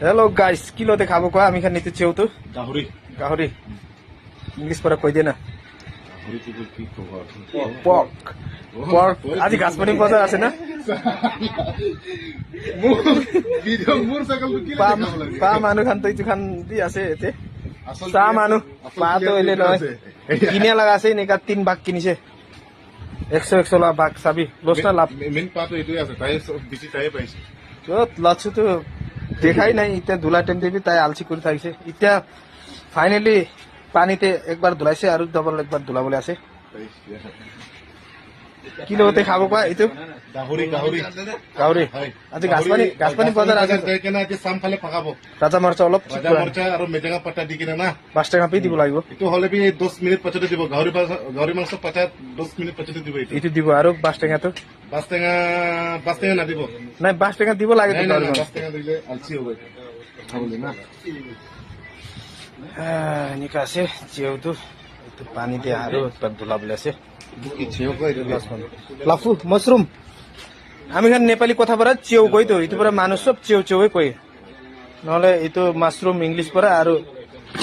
hello guys किलोতে খাবো কোয়া আমি খান নিতে চেও তো গাহৰি গাহৰি ইংলিশ পড়া কই দিয়ে না গাহৰি কি কব পক পক আজি গাছপানি বাজাৰ আছে না ভিডিও মোৰ সাইকেল কি পা মানু খান তো ইতু খান দি আছে এতে চা মানু পা তো এলে নয় কিনে লাগা আছে নেকা 3 ভাগ কিনিছে 100 ভাগ চাবি লস না লাভ মেন পাটো এটোই আছে তাই বেছি তাই পাইছে যত লাছো তো দেখাই নাই ইটা ধুলা টেম দেবি তাই আলসি করে থাকছে ইটা ফাইনালি পানিতে একবার ধুলাইছে আর ডবল একবার ধুলাবলে আছে কিলোতে খাবো কোয়া ইতো গাহৰি গাহৰি গাহৰি আজি গাছপানি বাজার আছে তাই কেনা আজি সাম ফালে পাকাব রাজা মারচা অলপ ৰাজা মৰচা আৰু মেটেঙা পাতা দি কিনে না 5 টাকা পে দিব লাগিব এটো হলে বি 10 মিনিট পছতে দিব গাহৰি মাংস পাতা 10 মিনিট পছতে দিব এটো ইটো দিব আর 5 টাকা তো বাস টেঙা না দিব নাই 5 টাকা দিব লাগে তো গাহরি বাস টেঙা দিলে আলসি হবে খাবলে না নিকা আছে যেহেতু একটু পানি দিয়ে আরো একবার ধুলাবলে আছে কি ছেও কই লাফু মাশরুম আমি খান নেপালি কথা বলা চেউ কই তো ইতো পরে মানুষ সব চেউ চেউ কই নহলে ইতো মাশরুম ইংলিশ পরে আর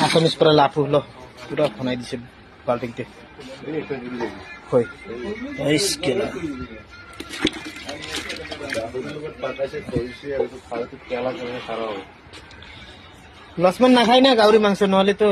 আসামিস পরে লাফু হলো পুরা ফনাই দিছে বালতিতে কই এইস কেলা লক্ষ্মণ না খাই না গাউরি মাংস নহলে তো